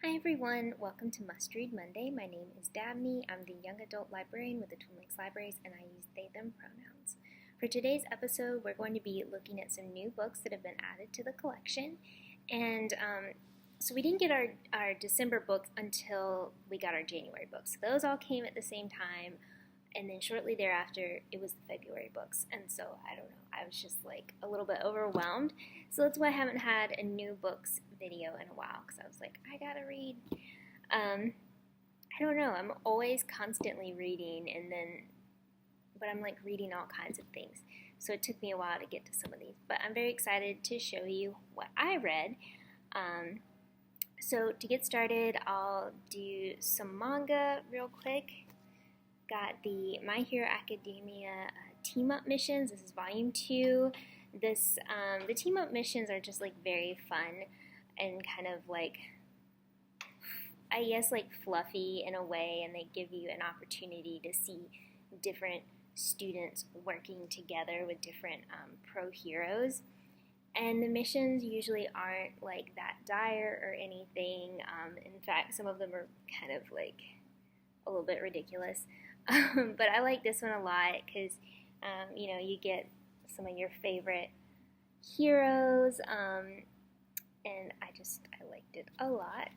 Hi everyone, welcome to Must Read Monday. My name is Dabney. I'm the young adult librarian with the Twin Lakes Libraries, and I use they, them pronouns. For today's episode, we're going to be looking at some new books that have been added to the collection. And so we didn't get our December books until we got our January books. So those all came at the same time, and then shortly thereafter, it was the February books. And so, I don't know, I was just like a little bit overwhelmed. So that's why I haven't had a new books video in a while, because I was like, I gotta read. I don't know, I'm always constantly reading, but I'm like reading all kinds of things. So it took me a while to get to some of these. But I'm very excited to show you what I read. So to get started, I'll do some manga real quick. Got the My Hero Academia team-up missions. This is volume 2. The team-up missions are just like very fun and kind of like, I guess, like fluffy in a way, and they give you an opportunity to see different students working together with different pro heroes. And the missions usually aren't like that dire or anything. In fact, some of them are kind of like a little bit ridiculous. But I like this one a lot because, you get some of your favorite heroes, and I liked it a lot.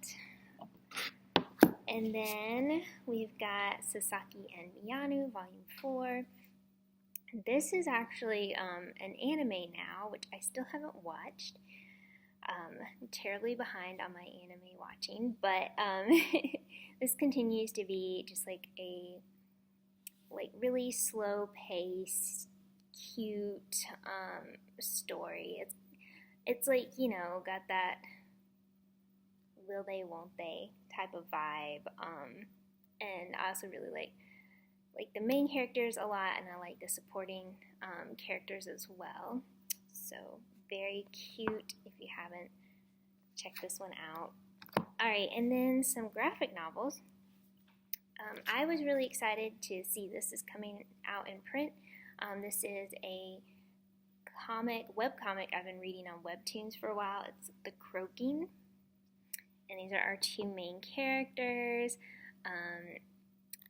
And then we've got Sasaki and Miyano, Volume 4. This is actually an anime now, which I still haven't watched. I'm terribly behind on my anime watching, but this continues to be just like a really slow paced, cute story. It's like, got that will they, won't they type of vibe. And I also really like the main characters a lot, and I like the supporting characters as well. So very cute if you haven't checked this one out. Alright, and then some graphic novels. I was really excited to see this is coming out in print. This is a webcomic I've been reading on Webtoons for a while. It's The Croaking. And these are our two main characters.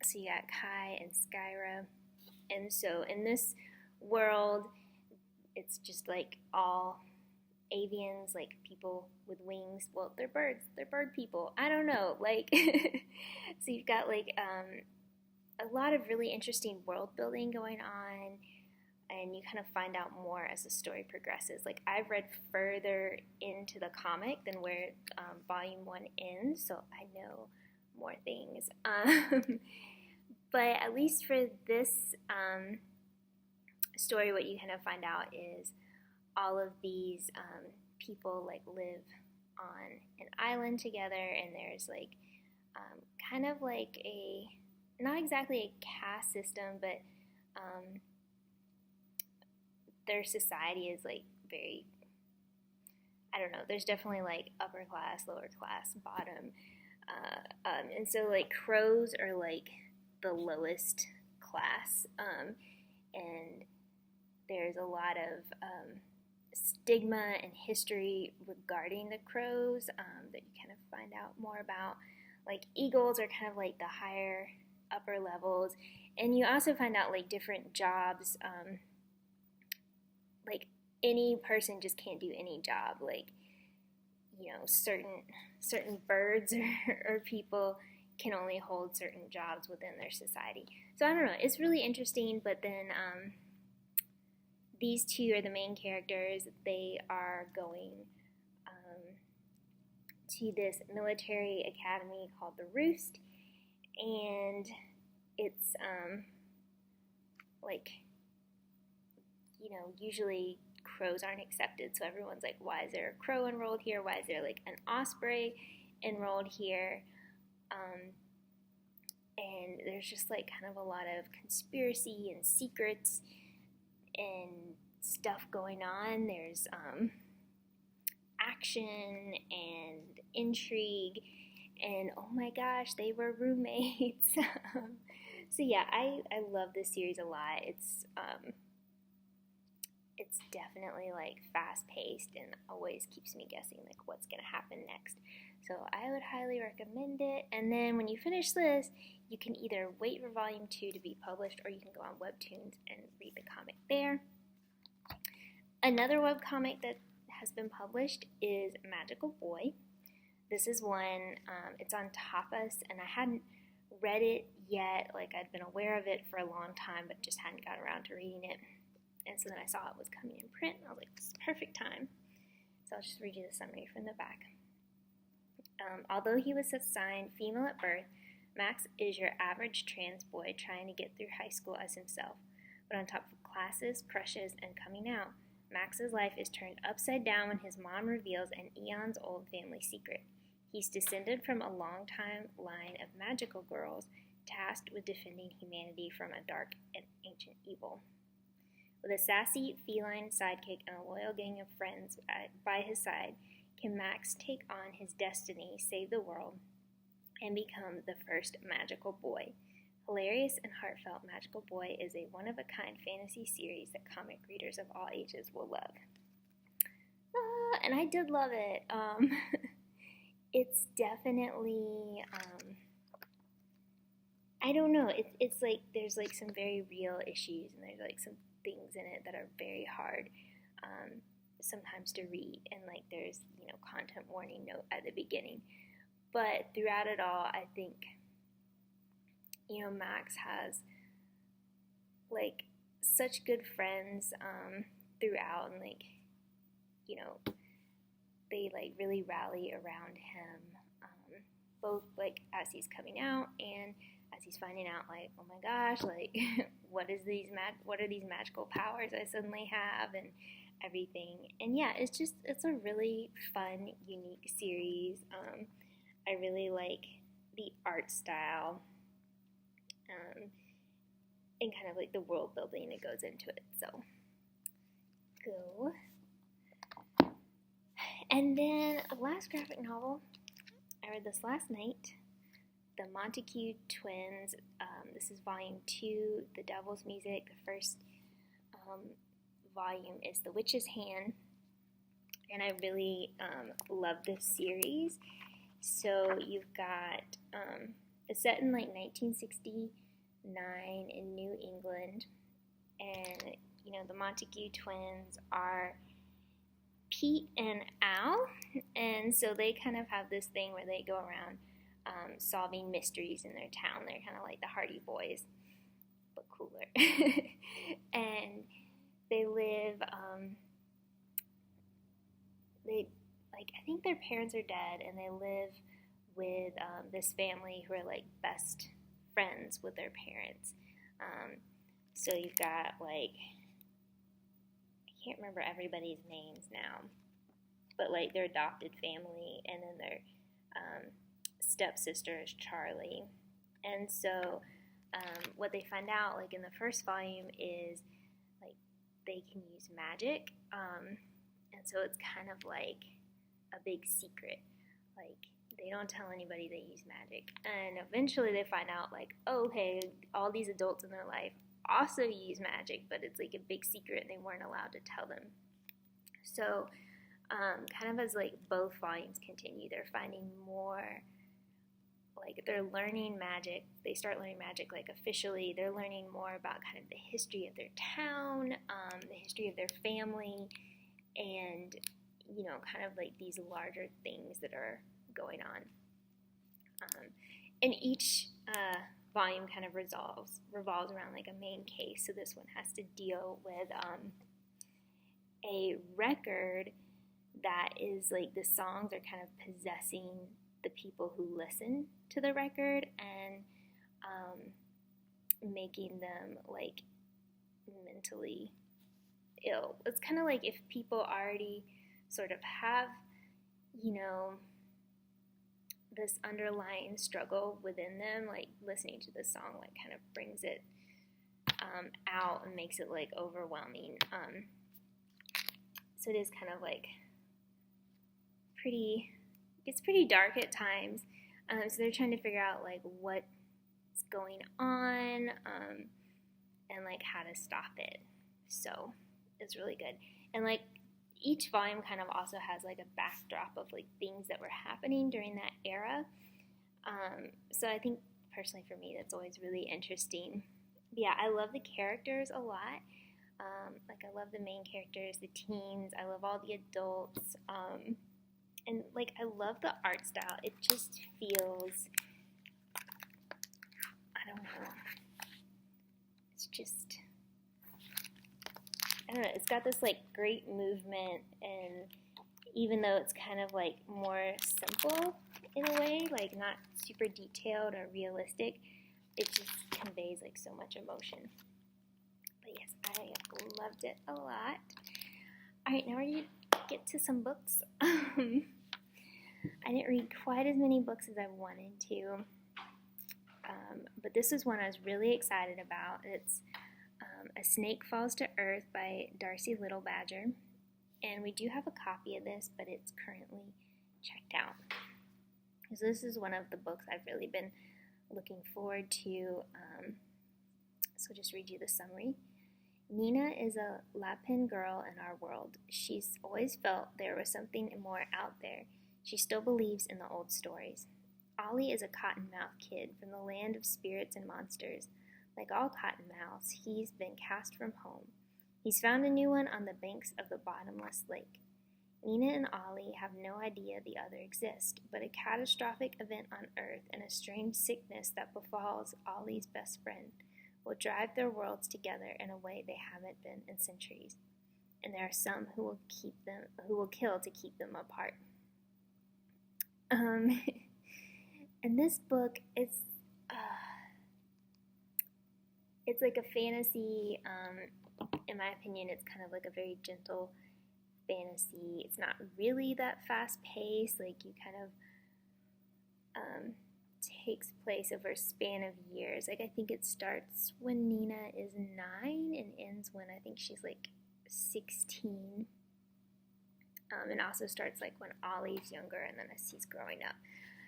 So you got Kai and Skyra. And so in this world, it's just like all avians, like people with wings. Well, they're birds. They're bird people. I don't know. So you've got a lot of really interesting world building going on, and you kind of find out more as the story progresses. Like, I've read further into the comic than where volume 1 ends, so I know more things. But at least for this story, what you kind of find out is all of these people live on an island together, and there's kind of like not exactly a caste system, but their society is very, I don't know, there's definitely upper class, lower class, bottom, and so crows are the lowest class, and there's a lot of stigma and history regarding the crows that you kind of find out more about. Eagles are kind of the higher upper levels, and you also find out different jobs. Any person just can't do any job. Certain birds or people can only hold certain jobs within their society. So I don't know, it's really interesting. But then these two are the main characters. They are going to this military academy called the Roost, and it's usually crows aren't accepted, so everyone's like, why is there a crow enrolled here? Why is there an osprey enrolled here? And there's just kind of a lot of conspiracy and secrets and stuff going on. There's action and intrigue, and oh my gosh, they were roommates. So yeah, I love this series a lot. It's definitely fast paced and always keeps me guessing what's gonna happen next. So I would highly recommend it. And then when you finish this, you can either wait for volume 2 to be published, or you can go on Webtoons and read the comic there. Another webcomic that has been published is Magical Boy. This is one, it's on Tapas, and I hadn't read it yet. Like, I'd been aware of it for a long time, but just hadn't gotten around to reading it. And so then I saw it was coming in print, and I was like, this is perfect time. So I'll just read you the summary from the back. Although he was assigned female at birth, Max is your average trans boy trying to get through high school as himself. But on top of classes, crushes, and coming out, Max's life is turned upside down when his mom reveals an eons-old family secret. He's descended from a long-time line of magical girls tasked with defending humanity from a dark and ancient evil. With a sassy feline sidekick and a loyal gang of friends by his side, can Max take on his destiny, save the world, and become the first magical boy? Hilarious and heartfelt, Magical Boy is a one-of-a-kind fantasy series that comic readers of all ages will love. And I did love it. It's definitely, I don't know, it's like, there's like some very real issues, and there's like some things in it that are very hard sometimes to read, and like there's, you know, content warning note at the beginning. But throughout it all, I think, you know, Max has like such good friends throughout, and like, you know, they like really rally around him, both like as he's coming out and as he's finding out, like, oh my gosh, like what are these magical powers I suddenly have, and everything. And yeah, it's a really fun, unique series. I really like the art style, and kind of like the world building that goes into it. So go. And then last graphic novel, I read this last night, the Montague Twins. This is volume 2, The Devil's Music. The first volume is The Witch's Hand, and I really love this series. So you've got, it's set in like 1969 in New England, and you know, the Montague Twins are Pete and Al, and so they kind of have this thing where they go around solving mysteries in their town. They're kind of like the Hardy Boys, but cooler. And they live, I think their parents are dead, and they live with this family who are like best friends with their parents. So you've got like, I can't remember everybody's names now, but like their adopted family, and then their stepsister is Charlie. And so what they find out, like in the first volume, is like they can use magic, and so it's kind of like a big secret. Like, they don't tell anybody they use magic, and eventually they find out, like, oh, hey, all these adults in their life also use magic, but it's like a big secret and they weren't allowed to tell them. So kind of as like both volumes continue, they're finding more, like they're learning magic. They start learning magic like officially. They're learning more about kind of the history of their town, the history of their family, and you know, kind of like these larger things that are going on. And each volume kind of revolves around like a main case. So this one has to deal with a record that is like the songs are kind of possessing the people who listen to the record, and making them like mentally ill. It's kind of like if people already sort of have, you know, this underlying struggle within them, like listening to this song like kind of brings it out and makes it like overwhelming. So it is kind of like it's pretty dark at times. So they're trying to figure out like what's going on, and like how to stop it. So it's really good. And like each volume kind of also has like a backdrop of like things that were happening during that era. So I think personally for me, that's always really interesting. But yeah, I love the characters a lot. Like I love the main characters, the teens. I love all the adults. And like I love the art style. It just feels, I don't know. It's just, I don't know. It's got this like great movement, and even though it's kind of like more simple in a way, like not super detailed or realistic, it just conveys like so much emotion. But yes, I loved it a lot. Alright, now we're going to get to some books. I didn't read quite as many books as I wanted to, but this is one I was really excited about. It's A Snake Falls to Earth by Darcie Little Badger, and we do have a copy of this, but it's currently checked out. So this is one of the books I've really been looking forward to. So I'll just read you the summary. Nina is a Lapin girl in our world. She's always felt there was something more out there. She still believes in the old stories. Ollie is a cottonmouth kid from the land of spirits and monsters. Like all cottonmouths, he's been cast from home. He's found a new one on the banks of the bottomless lake. Nina and Ollie have no idea the other exists, but a catastrophic event on Earth and a strange sickness that befalls Ollie's best friend will drive their worlds together in a way they haven't been in centuries. And there are some who will kill to keep them apart. And this book is it's like a fantasy. In my opinion, it's kind of like a very gentle fantasy. It's not really that fast paced. Like you kind of takes place over a span of years. Like I think it starts when Nina is 9 and ends when I think she's like 16. And also starts like when Ollie's younger and then as he's growing up.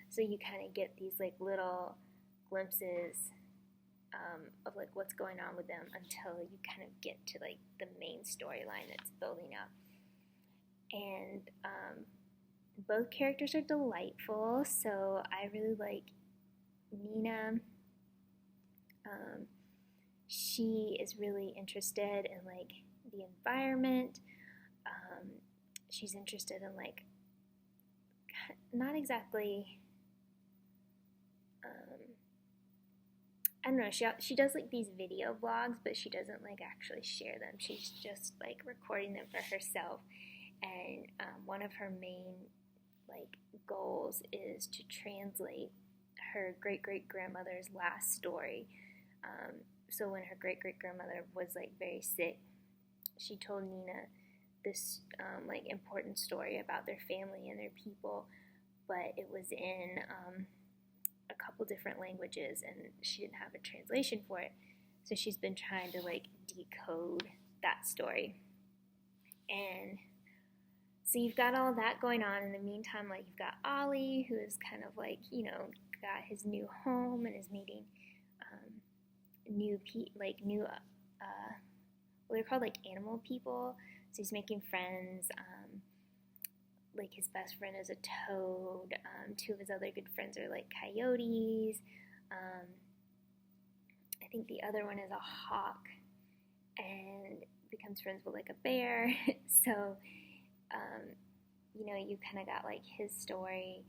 So you kind of get these like little glimpses of like what's going on with them until you kind of get to like the main storyline that's building up. And both characters are delightful, so I really like Nina. She is really interested in like the environment. She's interested in like not exactly I don't know, she does like these video blogs, but she doesn't like actually share them. She's just like recording them for herself. And one of her main like goals is to translate her great-great-grandmother's last story. So when her great-great-grandmother was like very sick, she told Nina this like important story about their family and their people, but it was in a couple different languages and she didn't have a translation for it. So she's been trying to like decode that story. And so you've got all that going on. In the meantime, like you've got Ollie, who is kind of like, you know, got his new home and is meeting what they're called like animal people. So he's making friends. Like his best friend is a toad. 2 of his other good friends are like coyotes. I think the other one is a hawk and becomes friends with like a bear. So, you know, you kind of got like his story.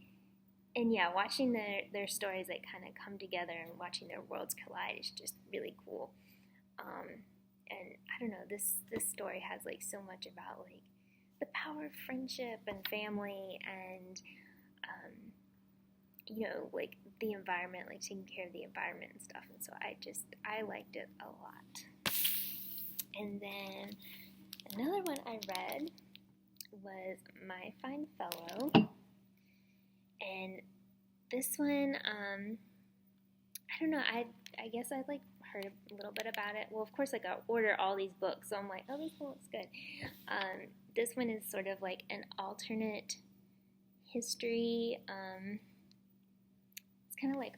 And yeah, watching their stories like kind of come together and watching their worlds collide is just really cool. And I don't know, this story has like so much about like the power of friendship and family and, you know, like the environment, like taking care of the environment and stuff. And so I liked it a lot. And then another one I read was My Fine Fellow. And this one, I don't know, I guess I like heard a little bit about it. Well, of course, like I order all these books, so I'm like, oh, this one looks good. This one is sort of like an alternate history. It's kind of like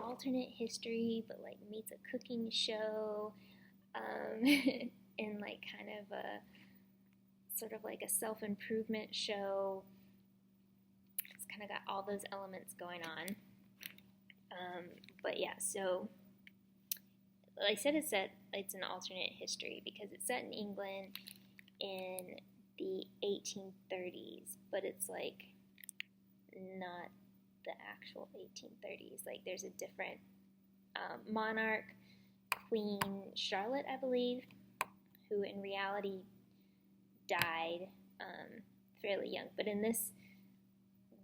alternate history, but like meets a cooking show, in like kind of a sort of like a self-improvement show. It's kind of got all those elements going on. But yeah, so like I said, it's an alternate history because it's set in England in the 1830s, but it's like not the actual 1830s. Like there's a different monarch, Queen Charlotte, I believe, who in reality died fairly young. But in this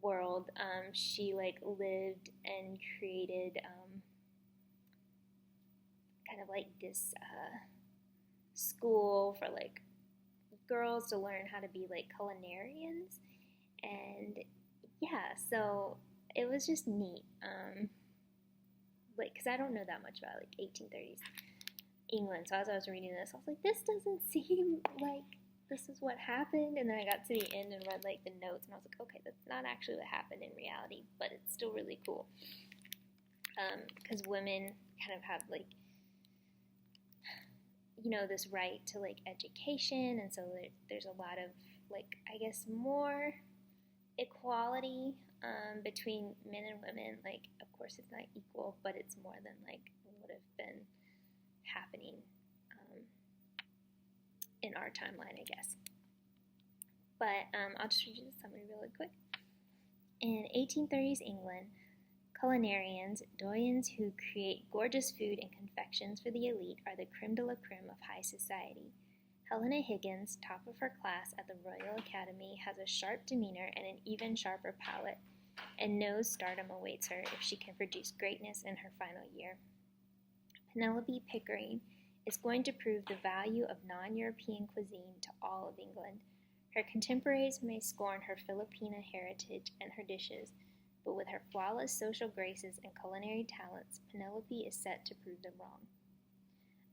world, she like lived and created kind of like this school for like girls to learn how to be like culinarians. And yeah, so it was just neat. Like, because I don't know that much about like 1830s England. So as I was reading this, I was like, this doesn't seem like this is what happened. And then I got to the end and read like the notes, and I was like, okay, that's not actually what happened in reality, but it's still really cool. Because women kind of have like, you know, this right to like education, and so there's a lot of like, I guess, more equality between men and women. Like, of course, it's not equal, but it's more than like would have been happening in our timeline, I guess. But I'll just read you the summary really quick. In 1830s England, culinarians, doyens who create gorgeous food and confections for the elite, are the creme de la creme of high society. Helena Higgins, top of her class at the Royal Academy, has a sharp demeanor and an even sharper palate, and knows stardom awaits her if she can produce greatness in her final year. Penelope Pickering is going to prove the value of non-European cuisine to all of England. Her contemporaries may scorn her Filipina heritage and her dishes, but with her flawless social graces and culinary talents, Penelope is set to prove them wrong.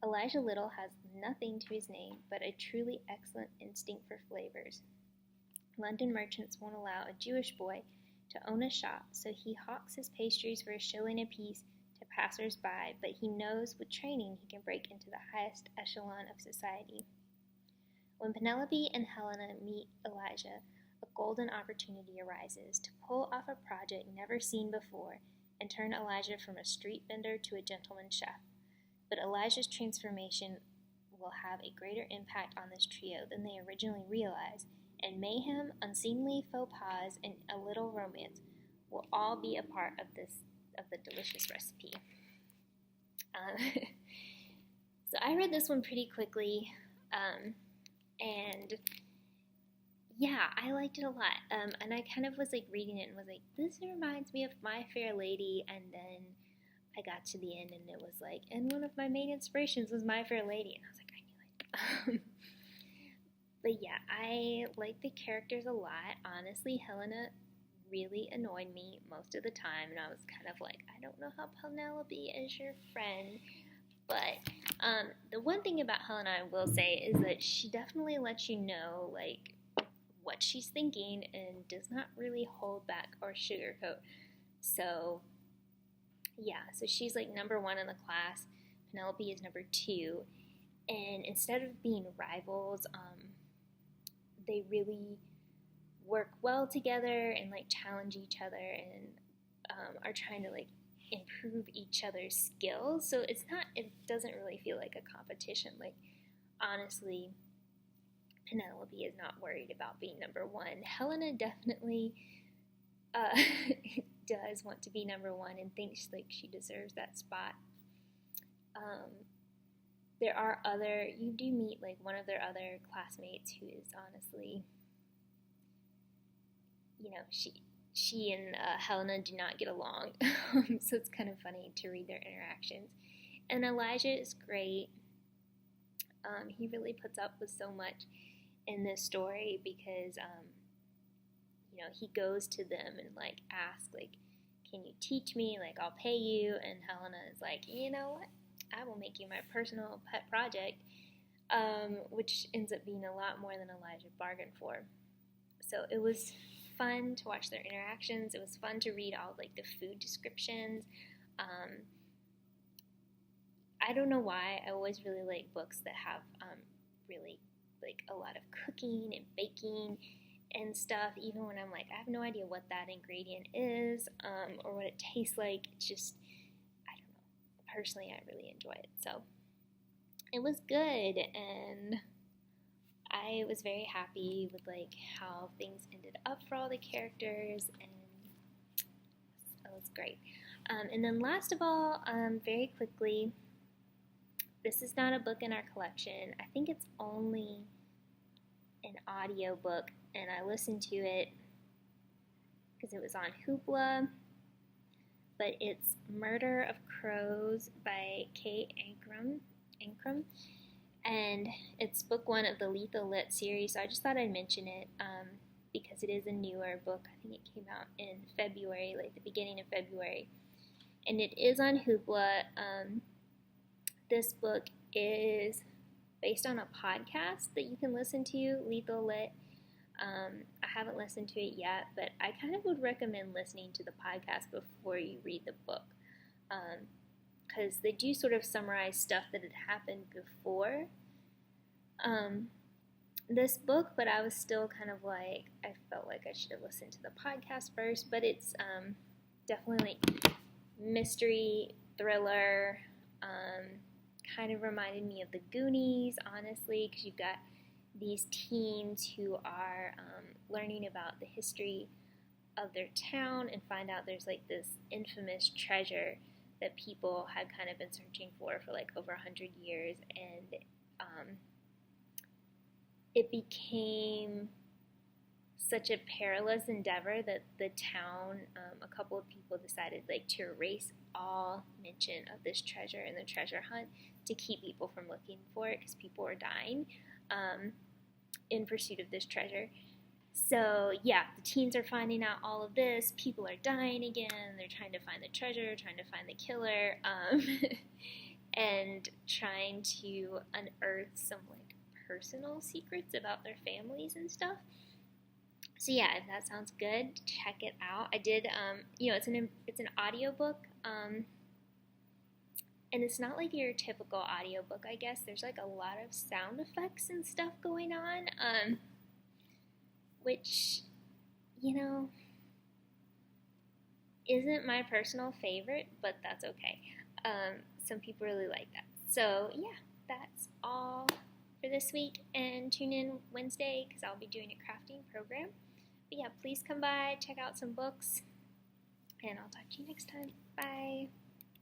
Elijah Little has nothing to his name but a truly excellent instinct for flavors. London merchants won't allow a Jewish boy to own a shop, so he hawks his pastries for a shilling apiece to passers-by, but he knows with training he can break into the highest echelon of society. When Penelope and Helena meet Elijah, a golden opportunity arises to pull off a project never seen before and turn Elijah from a street vendor to a gentleman chef. But Elijah's transformation will have a greater impact on this trio than they originally realized, and mayhem, unseemly faux pas, and a little romance will all be a part of the delicious recipe. So I read this one pretty quickly, and yeah, I liked it a lot. And I kind of was like reading it and was like, this reminds me of My Fair Lady, and then I got to the end and it was like, and one of my main inspirations was My Fair Lady, and I was like, I knew it. But yeah, I like the characters a lot. Honestly, Helena really annoyed me most of the time, and I was kind of like, I don't know how Penelope is your friend. But the one thing about Helena I will say is that she definitely lets you know like what she's thinking and does not really hold back or sugarcoat. So yeah, so she's like number one in the class. Penelope is number two, and instead of being rivals, they really work well together and like challenge each other and are trying to like improve each other's skills. So it doesn't really feel like a competition. Like, honestly, Penelope is not worried about being number one. Helena definitely does want to be number one and thinks like she deserves that spot. You do meet like one of their other classmates who is honestly, you know, she and Helena do not get along, so it's kind of funny to read their interactions. And Elijah is great. He really puts up with so much in this story because, you know, he goes to them and like asks, like, can you teach me? Like, I'll pay you. And Helena is like, you know what? I will make you my personal pet project, which ends up being a lot more than Elijah bargained for. So it was fun to watch their interactions. It was fun to read all like the food descriptions. I don't know why. I always really like books that have really like a lot of cooking and baking and stuff, even when I'm like, I have no idea what that ingredient is, or what it tastes like. It's just, I don't know. Personally, I really enjoy it. So it was good, and I was very happy with like how things ended up for all the characters, and it was great. And then last of all, very quickly, this is not a book in our collection. I think it's only an audio book, and I listened to it because it was on Hoopla, but it's Murder of Crows by K. Ancrum, and it's book 1 of the Lethal Lit series, so I just thought I'd mention it because it is a newer book. I think it came out in February, like the beginning of February, and it is on Hoopla. This book is based on a podcast that you can listen to, Lethal Lit. I haven't listened to it yet, but I kind of would recommend listening to the podcast before you read the book, because they do sort of summarize stuff that had happened before this book, but I was still kind of like, I felt like I should have listened to the podcast first. But it's definitely like mystery, thriller, kind of reminded me of the Goonies, honestly, because you've got these teens who are learning about the history of their town and find out there's like this infamous treasure that people had kind of been searching for like over 100 years, and it became such a perilous endeavor that the town, a couple of people decided like to erase all mention of this treasure and the treasure hunt to keep people from looking for it, because people were dying in pursuit of this treasure. So yeah, the teens are finding out all of this. People are dying again. They're trying to find the treasure, trying to find the killer, and trying to unearth some like personal secrets about their families and stuff. So yeah, if that sounds good, check it out. I did, it's an audiobook, and it's not like your typical audiobook, I guess. There's like a lot of sound effects and stuff going on, which, isn't my personal favorite, but that's okay. Some people really like that. So yeah, that's all for this week, and tune in Wednesday because I'll be doing a crafting program. But yeah, please come by, check out some books, and I'll talk to you next time. Bye.